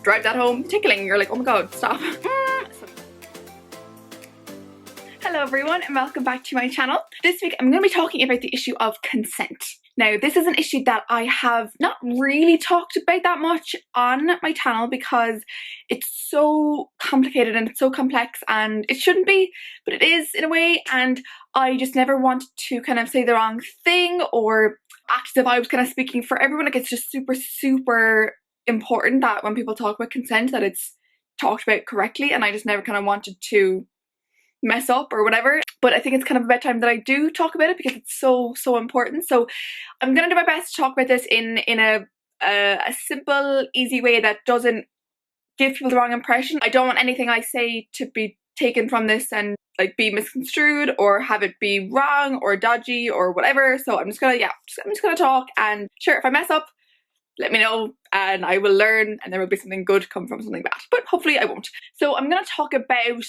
drive that home tickling. You're like, oh my god, stop. Hello everyone and welcome back to my channel. This week I'm going to be talking about the issue of consent. Now this is an issue that I have not really talked about that much on my channel because it's so complicated and it's so complex, and it shouldn't be, but it is in a way, and I just never wanted to kind of say the wrong thing or act as if I was kind of speaking for everyone. Like, it's just super important that when people talk about consent that it's talked about correctly, and I just never kind of wanted to mess up or whatever. But I think it's kind of about time that I do talk about it because it's so important. So I'm gonna do my best to talk about this in a simple, easy way that doesn't give people the wrong impression. I don't want anything I say to be taken from this and like be misconstrued or have it be wrong or dodgy or whatever. So I'm just gonna talk, and sure, if I mess up, let me know and I will learn, and there will be something good come from something bad, but hopefully I won't. So I'm going to talk about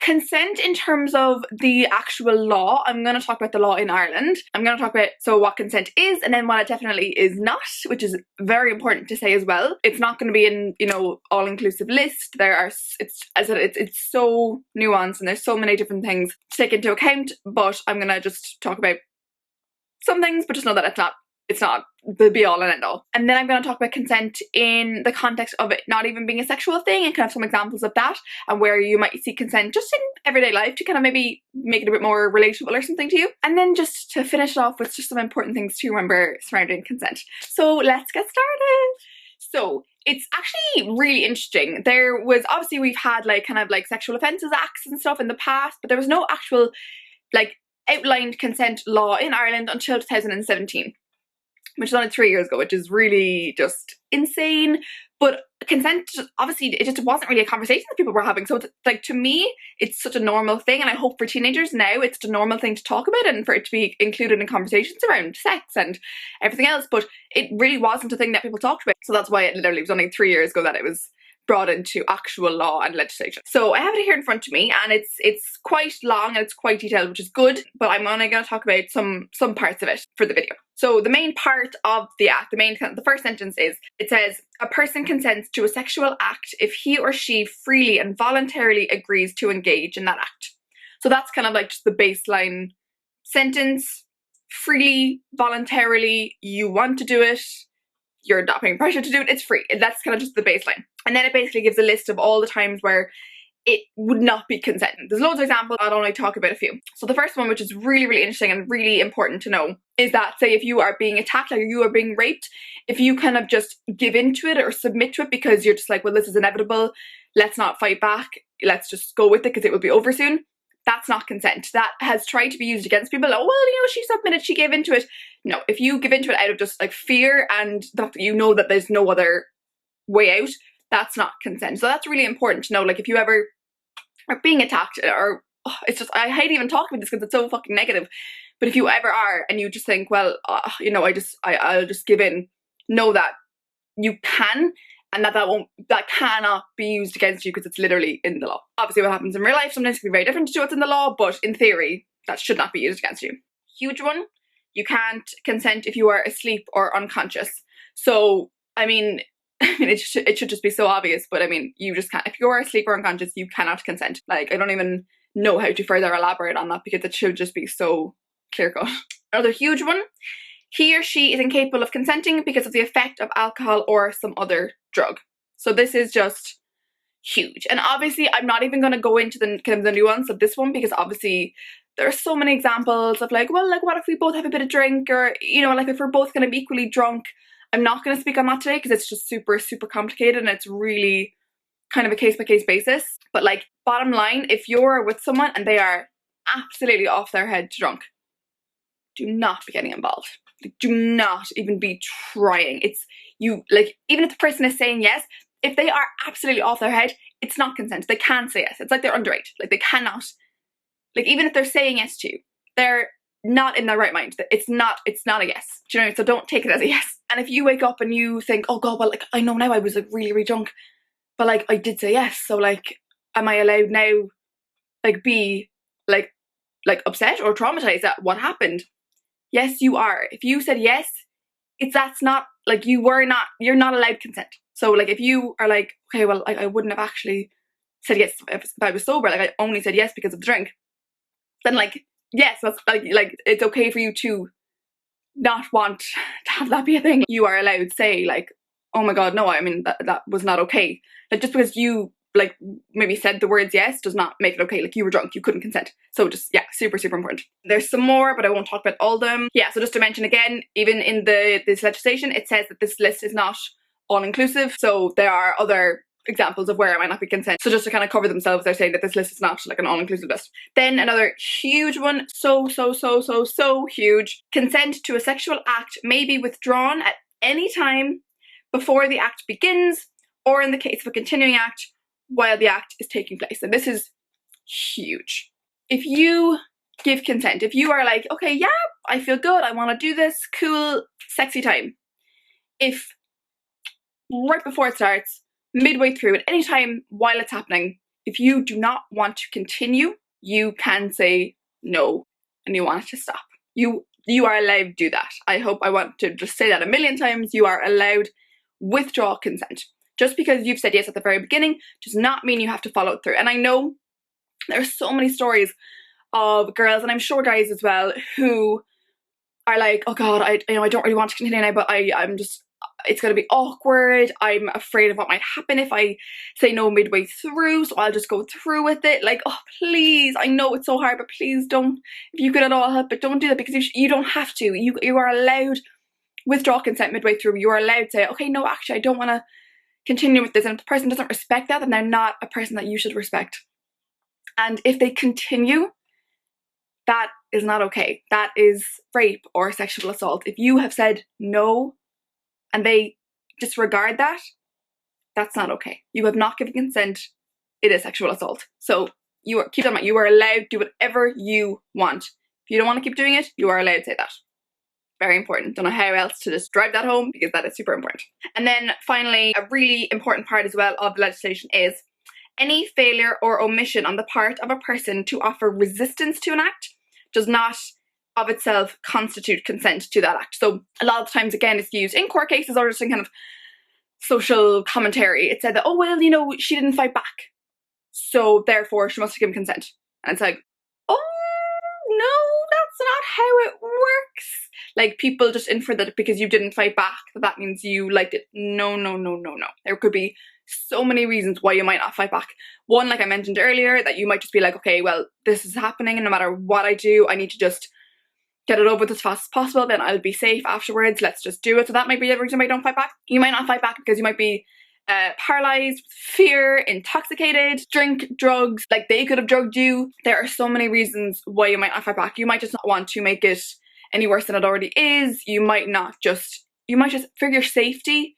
consent in terms of the actual law. I'm going to talk about the law in Ireland. I'm going to talk about what consent is, and then what it definitely is not, which is very important to say as well. It's not going to be in, you know, all-inclusive list. It's so nuanced and there's so many different things to take into account, but I'm going to just talk about some things, but just know that it's not the be all and end all. And then I'm going to talk about consent in the context of it not even being a sexual thing, and kind of some examples of that and where you might see consent just in everyday life to kind of maybe make it a bit more relatable or something to you. And then just to finish it off with just some important things to remember surrounding consent. So let's get started. So it's actually really interesting. There was, obviously we've had like kind of like sexual offences acts and stuff in the past, but there was no actual like outlined consent law in Ireland until 2017. Which is only 3 years ago, which is really just insane. But consent, obviously, it just wasn't really a conversation that people were having. So it's like, to me, it's such a normal thing, and I hope for teenagers now it's a normal thing to talk about and for it to be included in conversations around sex and everything else. But it really wasn't a thing that people talked about. So that's why it literally was only 3 years ago that it was brought into actual law and legislation. So I have it here in front of me, and it's quite long and it's quite detailed, which is good, but I'm only going to talk about some parts of it for the video. So the main part of the act, the first sentence is, it says, a person consents to a sexual act if he or she freely and voluntarily agrees to engage in that act. So that's kind of like just the baseline sentence. Freely, voluntarily, you want to do it, you're not being pressured to do it, it's free. That's kind of just the baseline. And then it basically gives a list of all the times where it would not be consent. There's loads of examples, I'll only talk about a few. So the first one, which is really interesting and really important to know, is that, say if you are being attacked or you are being raped, if you kind of just give into it or submit to it because you're just like, well, this is inevitable, let's not fight back, let's just go with it because it will be over soon, that's not consent. That has tried to be used against people. Oh, well, you know, she submitted, she gave into it. No, if you give into it out of just like fear and that you know that there's no other way out, that's not consent. So that's really important to know. Like, if you ever are being attacked, or it's just, I hate even talking about this because it's so fucking negative, but if you ever are and you just think, well, you know, I'll just give in, know that you can, and that cannot be used against you because it's literally in the law. Obviously what happens in real life sometimes can be very different to what's in the law, but in theory that should not be used against you. Huge one, you can't consent if you are asleep or unconscious. So I mean it should just be so obvious, but I mean, you just can't. If you're asleep or unconscious, you cannot consent. Like, I don't even know how to further elaborate on that because it should just be so clear cut. Another huge one, he or she is incapable of consenting because of the effect of alcohol or some other drug. So this is just huge. And obviously I'm not even going to go into the kind of the nuance of this one because obviously there are so many examples of like, well, like what if we both have a bit of drink, or, you know, like if we're both going to be equally drunk. I'm not going to speak on that today because it's just super complicated and it's really kind of a case-by-case basis. But like, bottom line, if you're with someone and they are absolutely off their head drunk, do not be getting involved. Like, do not even be trying. It's you, like, even if the person is saying yes, if they are absolutely off their head, it's not consent. They can't say yes. It's like they're underage. Like, they cannot, like, even if they're saying yes to you, they're not in their right mind. It's not a yes. Do you know? So don't take it as a yes. And if you wake up and you think, oh god, well, like, I know now I was like really drunk, but like I did say yes, so like, am I allowed now like be like upset or traumatized at what happened? Yes, you are. If you said yes, that's not like you're not allowed consent. So like if you are like, okay, well, I wouldn't have actually said yes if I was sober, like I only said yes because of the drink, then like, yes, that's like it's okay for you to not want to have that be a thing. You are allowed to say like, oh my god, no, I mean that was not okay. Like just because you like maybe said the words yes does not make it okay. Like you were drunk, you couldn't consent. So just, yeah, super important. There's some more, but I won't talk about all of them. Yeah, so just to mention again, even in this legislation, it says that this list is not all-inclusive. So there are other examples of where it might not be consent. So just to kind of cover themselves, they're saying that this list is not like an all-inclusive list. Then another huge one, so huge. Consent to a sexual act may be withdrawn at any time before the act begins, or in the case of a continuing act while the act is taking place. And this is huge. If you give consent, if you are like, okay, yeah, I feel good, I want to do this, cool, sexy time. If right before it starts, midway through, at any time while it's happening, if you do not want to continue, you can say no and you want it to stop. You are allowed to do that. I want to just say that a million times. You are allowed withdraw consent. Just because you've said yes at the very beginning does not mean you have to follow it through. And I know there are so many stories of girls, and I'm sure guys as well, who are like, oh god, I don't really want to continue now, but I'm just, it's going to be awkward. I'm afraid of what might happen if I say no midway through, so I'll just go through with it. Like, oh please, I know it's so hard, but please don't, if you could at all help it, don't do that, because you don't have to. You are allowed withdraw consent midway through. You are allowed to say, okay, no, actually I don't want to continue with this, and if the person doesn't respect that, then they're not a person that you should respect. And if they continue, that is not okay. That is rape or sexual assault. If you have said no and they disregard that, that's not okay. You have not given consent. It is sexual assault. So keep that in mind. You are allowed to do whatever you want. If you don't want to keep doing it, you are allowed to say that. Very important. Don't know how else to just drive that home, because that is super important. And then finally, a really important part as well of the legislation is any failure or omission on the part of a person to offer resistance to an act does not of itself constitute consent to that act. So a lot of times, again, it's used in court cases or just in kind of social commentary. It said that, oh well, she didn't fight back, so therefore she must have given consent. And it's like, oh no, that's not how it works. Like, people just infer that because you didn't fight back, that means you liked it. No. There could be so many reasons why you might not fight back. One, like I mentioned earlier, that you might just be like, okay, well, this is happening, and no matter what I do, I need to just get it over with as fast as possible, then I'll be safe afterwards. Let's just do it. So that might be the reason why you don't fight back. You might not fight back because you might be paralyzed, fear, intoxicated, drink, drugs, like they could have drugged you. There are so many reasons why you might not fight back. You might just not want to make it any worse than it already is. You might just for your safety,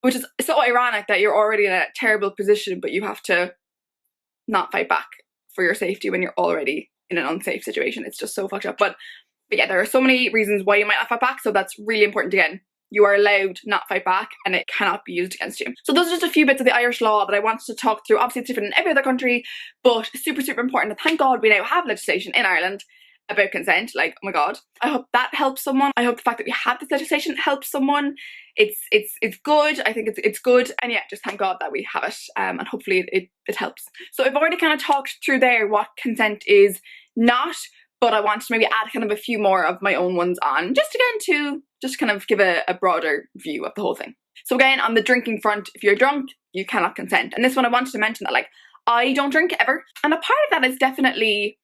which is so ironic that you're already in a terrible position, but you have to not fight back for your safety when you're already in an unsafe situation. It's just so fucked up. But yeah, there are so many reasons why you might not fight back, so that's really important. Again, you are allowed to not fight back and it cannot be used against you. So those are just a few bits of the Irish law that I wanted to talk through. Obviously it's different in every other country, but super important. And thank God we now have legislation in Ireland about consent. Like, oh my god, I hope that helps someone. I hope the fact that we have this legislation helps someone. It's good. I think it's good, and yeah, just thank God that we have it, and hopefully it helps. So I've already kind of talked through there what consent is not, but I want to maybe add kind of a few more of my own ones on, just again to just kind of give a broader view of the whole thing. So again, on the drinking front, if you're drunk, you cannot consent. And this one I wanted to mention that, like, I don't drink ever, and a part of that is definitely,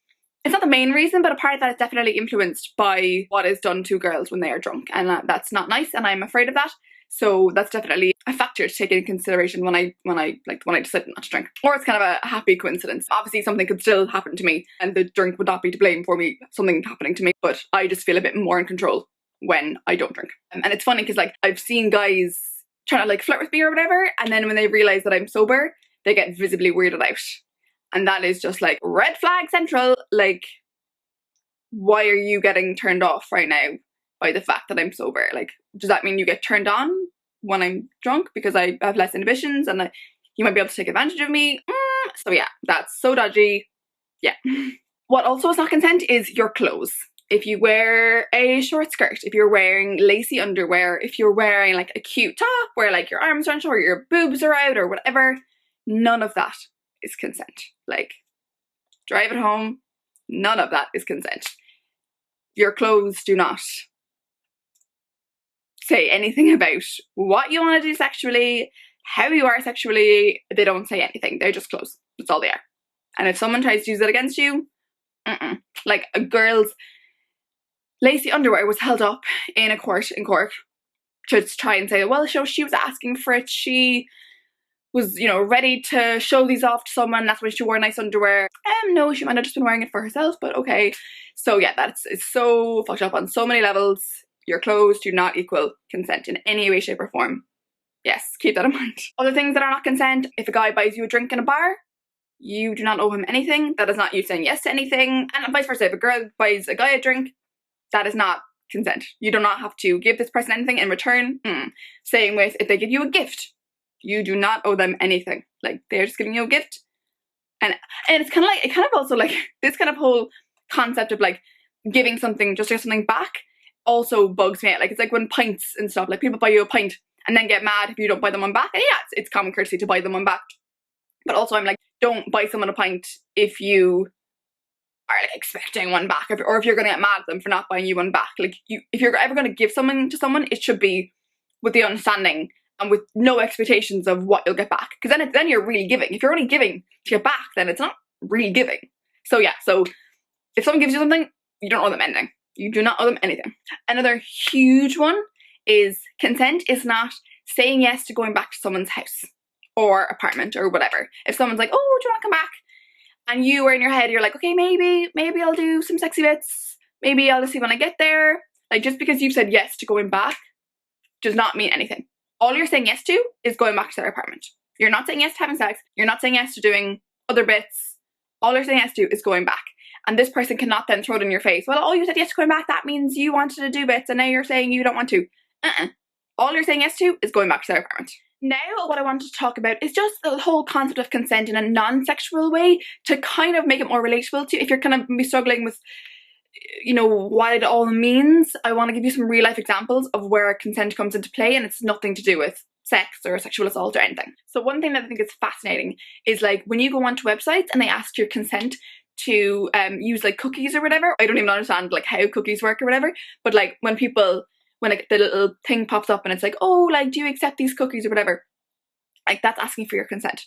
it's not the main reason, but a part of that is definitely influenced by what is done to girls when they are drunk, and that's not nice, and I'm afraid of that. So that's definitely a factor to take into consideration when I decided not to drink. Or it's kind of a happy coincidence. Obviously something could still happen to me and the drink would not be to blame for something happening to me, but I just feel a bit more in control when I don't drink. And it's funny because, like, I've seen guys trying to like flirt with me or whatever, and then when they realise that I'm sober, they get visibly weirded out. And that is just like red flag central. Like, why are you getting turned off right now by the fact that I'm sober? Like, does that mean you get turned on when I'm drunk because I have less inhibitions and you might be able to take advantage of me? So yeah, that's so dodgy. Yeah. What also is not consent is your clothes. if you wear a short skirt, if you're wearing lacy underwear, if you're wearing like a cute top where like your arms aren't or your boobs are out or whatever, none of that is consent. Like, drive it home, none of that is consent. Your clothes do not say anything about what you want to do sexually, how you are sexually. They don't say anything. They're just clothes. That's all they are. And if someone tries to use it against you, like a girl's lacy underwear was held up in a court in Cork to try and say, well, she was asking for it. She was, you know, ready to show these off to someone. That's why she wore nice underwear. No, she might have just been wearing it for herself, but okay. So yeah, it's so fucked up on so many levels. Your clothes do not equal consent in any way, shape or form. Yes, keep that in mind. Other things that are not consent: if a guy buys you a drink in a bar, you do not owe him anything. That is not you saying yes to anything. And vice versa, if a girl buys a guy a drink, that is not consent. You do not have to give this person anything in return. Same with if they give you a gift. You do not owe them anything. Like, they're just giving you a gift. And it's kind of like, it kind of also like, this kind of whole concept of like giving something just to get something back also bugs me out. Like, it's like when pints and stuff, like people buy you a pint and then get mad if you don't buy them one back. And yeah, it's common courtesy to buy them one back. But also I'm like, don't buy someone a pint if you are like expecting one back, or if you're gonna get mad at them for not buying you one back. Like, if you're ever gonna give something to someone, it should be with the understanding and with no expectations of what you'll get back, because then you're really giving. If you're only giving to get back, then it's not really giving. So yeah, so if someone gives you something, you don't owe them anything. You do not owe them anything. Another huge one is consent is not saying yes to going back to someone's house or apartment or whatever. If someone's like, oh, do you want to come back? And you are in your head, you're like, okay, maybe I'll do some sexy bits. Maybe I'll just see when I get there. Like, just because you've said yes to going back does not mean anything. All you're saying yes to is going back to their apartment. You're not saying yes to having sex. You're not saying yes to doing other bits. All you're saying yes to is going back. And this person cannot then throw it in your face. Well, oh, you said yes to going back. That means you wanted to do bits and now you're saying you don't want to. All you're saying yes to is going back to their apartment. Now what I wanted to talk about is just the whole concept of consent in a non-sexual way, to kind of make it more relatable to if you're kind of struggling with, you know, what it all means. I want to give you some real life examples of where consent comes into play, and it's nothing to do with sex or sexual assault or anything. So one thing that I think is fascinating is like when you go onto websites and they ask your consent to use like cookies or whatever. I don't even understand like how cookies work or whatever, but like when like the little thing pops up and it's like, oh, like, do you accept these cookies or whatever, like that's asking for your consent.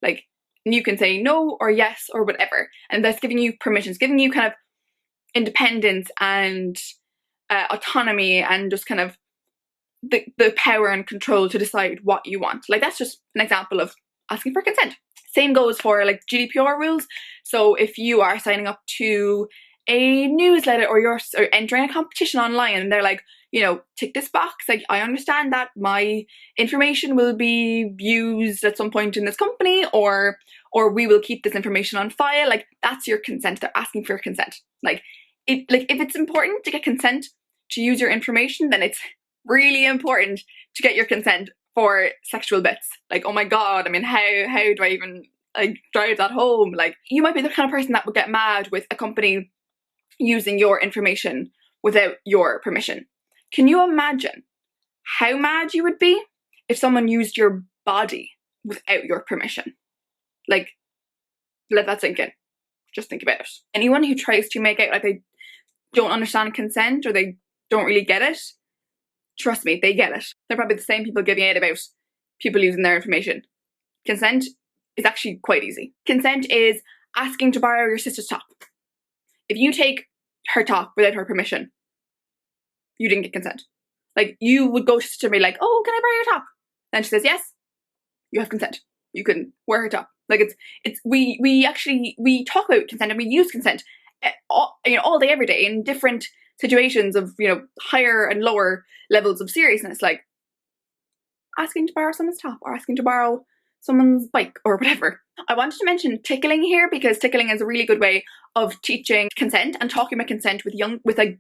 Like, you can say no or yes or whatever, and that's giving you permissions, giving you kind of independence and autonomy and just kind of the power and control to decide what you want. Like, that's just an example of asking for consent. Same goes for like GDPR rules. So if you are signing up to a newsletter or you're entering a competition online and they're like, you know, tick this box, like, I understand that my information will be used at some point in this company, or we will keep this information on file. Like, that's your consent. They're asking for your consent. Like, if it's important to get consent to use your information, then it's really important to get your consent for sexual bits. Like, oh my god, I mean, how do I even like drive that home? Like, you might be the kind of person that would get mad with a company using your information without your permission. Can you imagine how mad you would be if someone used your body without your permission? Like, let that sink in. Just think about it. Anyone who tries to make out like they don't understand consent or they don't really get it, trust me, they get it. They're probably the same people giving out about people using their information. Consent is actually quite easy. Consent is asking to borrow your sister's top. If you take her top without her permission, you didn't get consent. Like, you would go to sister and be like, oh, can I borrow your top? Then she says yes, you have consent. You can wear her top. Like, we talk about consent and we use consent all day, every day, in different situations of, you know, higher and lower levels of seriousness, like asking to borrow someone's top or asking to borrow someone's bike or whatever. I wanted to mention tickling here because tickling is a really good way of teaching consent and talking about consent with like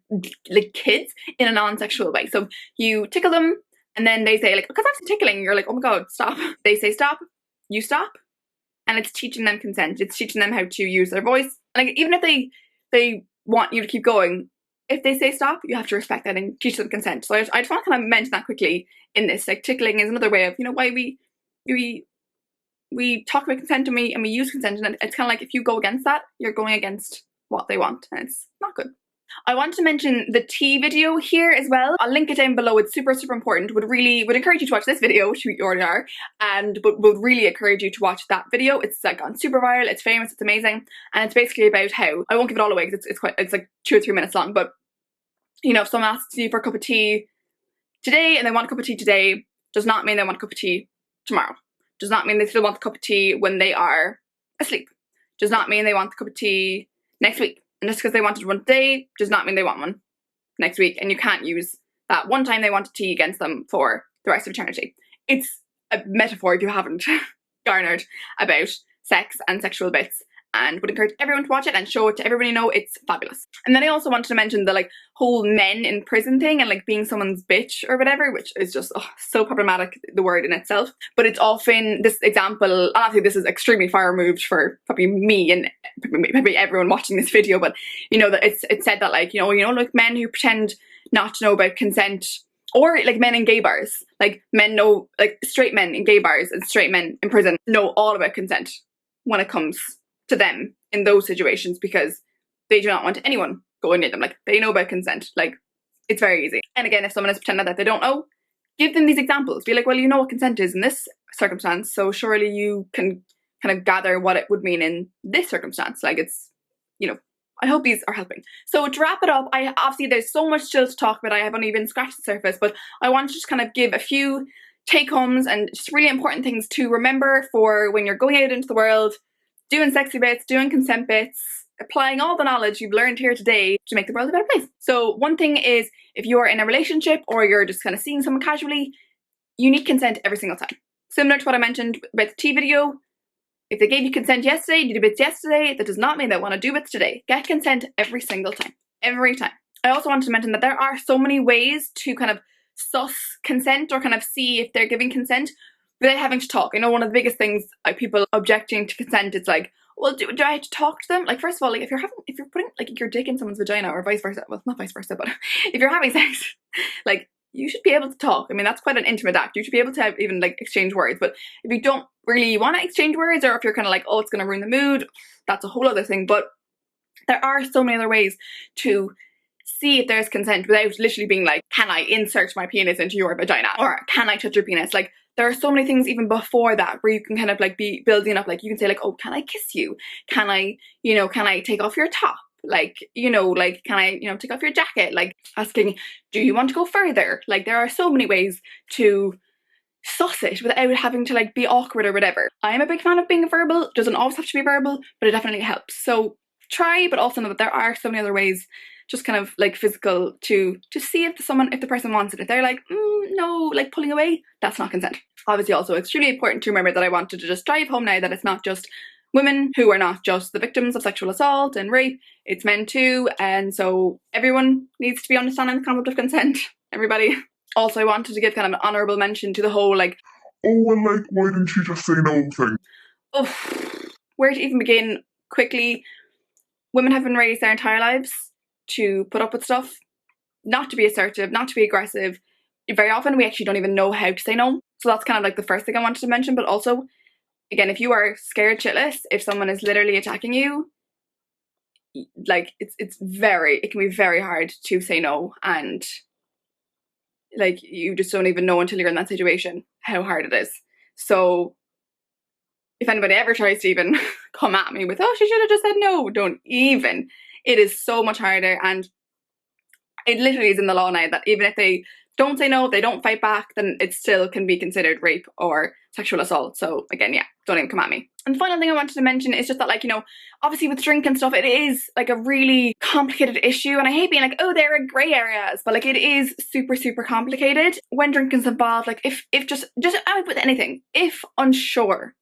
kids in a non-sexual way. So you tickle them and then they say like, because I'm tickling, you're like, oh my god, stop. They say stop, you stop, and it's teaching them consent. It's teaching them how to use their voice. Like, even if they want you to keep going, if they say stop, you have to respect that and teach them consent. So I just want to kind of mention that quickly in this. Like, tickling is another way of, you know, why we talk about consent and we use consent, and it's kind of like if you go against that, you're going against what they want, and it's not good. I want to mention the tea video here as well. I'll link it down below. It's super, super important. Would encourage you to watch this video, which you already are, but would really encourage you to watch that video. It's like gone super viral, it's famous, it's amazing, and it's basically about how, I won't give it all away because it's like 2 or 3 minutes long, but you know, if someone asks you for a cup of tea today and they want a cup of tea today, does not mean they want a cup of tea tomorrow. Does not mean they still want the cup of tea when they are asleep. Does not mean they want the cup of tea next week. And just because they wanted one today does not mean they want one next week. And you can't use that one time they wanted tea against them for the rest of eternity. It's a metaphor if you haven't garnered about sex and sexual bits, and would encourage everyone to watch it and show it to everybody. Know it's fabulous. And then I also wanted to mention the like whole men in prison thing and like being someone's bitch or whatever, which is just so problematic, the word in itself. But it's often this example, obviously this is extremely far removed for probably me and probably everyone watching this video, but you know that it's said that like, you know, like men who pretend not to know about consent, or like men in gay bars, like men know, like straight men in gay bars and straight men in prison know all about consent when it comes to them in those situations, because they do not want anyone going near them. Like, they know about consent. Like, it's very easy. And again, if someone is pretending that they don't know, give them these examples. Be like, well, you know what consent is in this circumstance, so surely you can kind of gather what it would mean in this circumstance. Like, it's, you know, I hope these are helping. So to wrap it up, obviously there's so much still to talk about. I have only even scratched the surface, but I want to just kind of give a few take-homes and just really important things to remember for when you're going out into the world, doing sexy bits, doing consent bits, applying all the knowledge you've learned here today to make the world a better place. So one thing is, if you're in a relationship or you're just kind of seeing someone casually, you need consent every single time. Similar to what I mentioned about the tea video, if they gave you consent yesterday, you did bits yesterday, that does not mean they want to do bits today. Get consent every single time. Every time. I also wanted to mention that there are so many ways to kind of suss consent or kind of see if they're giving consent without having to talk. I know one of the biggest things people objecting to consent is like, well, do I have to talk to them? Like, first of all, like if you're putting like your dick in someone's vagina or vice versa, well, not vice versa, but if you're having sex, like, you should be able to talk. I mean, that's quite an intimate act. You should be able to have even like exchange words. But if you don't really want to exchange words, or if you're kind of like, oh, it's going to ruin the mood, that's a whole other thing. But there are so many other ways to see if there's consent without literally being like, can I insert my penis into your vagina? Or can I touch your penis? Like, there are so many things even before that where you can kind of like be building up. Like, you can say like, oh, can I kiss you? Can I take off your top? Like, you know, like, can I, take off your jacket? Like, asking, do you want to go further? Like, there are so many ways to suss it without having to like be awkward or whatever. I am a big fan of being verbal. It doesn't always have to be verbal, but it definitely helps. So try, but also know that there are so many other ways, just kind of like physical, to see if the person wants it. If they're like, no, like pulling away, that's not consent. Obviously also extremely important to remember that I wanted to just drive home now that it's not just women who are not just the victims of sexual assault and rape, it's men too, and so everyone needs to be understanding the concept of consent, everybody. Also, I wanted to give kind of an honourable mention to the whole like, oh well, like, why didn't you just say no thing? Oh, where to even begin? Quickly, women have been raised their entire lives to put up with stuff, not to be assertive, not to be aggressive. Very often we actually don't even know how to say no. So that's kind of like the first thing I wanted to mention. But also, again, if you are scared shitless, if someone is literally attacking you, like, it can be very hard to say no, and like, you just don't even know until you're in that situation how hard it is. So if anybody ever tries to even come at me with, oh, she should have just said no, don't even. It is so much harder, and it literally is in the law now that even if they don't say no, if they don't fight back, then it still can be considered rape or sexual assault. So again, yeah, don't even come at me. And the final thing I wanted to mention is just that, like, obviously with drink and stuff, it is like a really complicated issue, and I hate being like, oh, there are grey areas, but like, it is super, super complicated when drinking's involved. Like, if just out with anything, if unsure,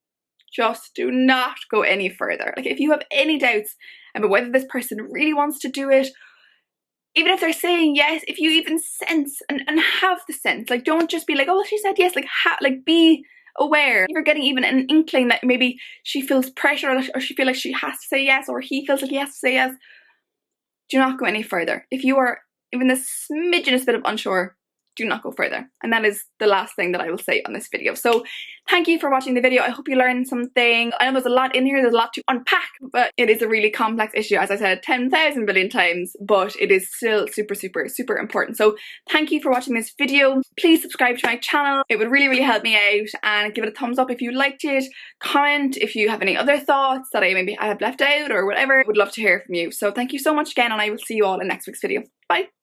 just do not go any further. Like, if you have any doubts about whether this person really wants to do it, even if they're saying yes, if you even sense and have the sense, like, don't just be like, oh, she said yes, like be aware. If you're getting even an inkling that maybe she feels pressure, or she feels like she has to say yes, or he feels like he has to say yes, do not go any further. If you are even the smidgenest bit of unsure, do not go further. And that is the last thing that I will say on this video. So thank you for watching the video. I hope you learned something. I know there's a lot in here, there's a lot to unpack, but it is a really complex issue, as I said 10,000 billion times, but it is still super, super, super important. So thank you for watching this video. Please subscribe to my channel. It would really, really help me out, and give it a thumbs up if you liked it. Comment if you have any other thoughts that I have left out or whatever. I would love to hear from you. So thank you so much again, and I will see you all in next week's video. Bye.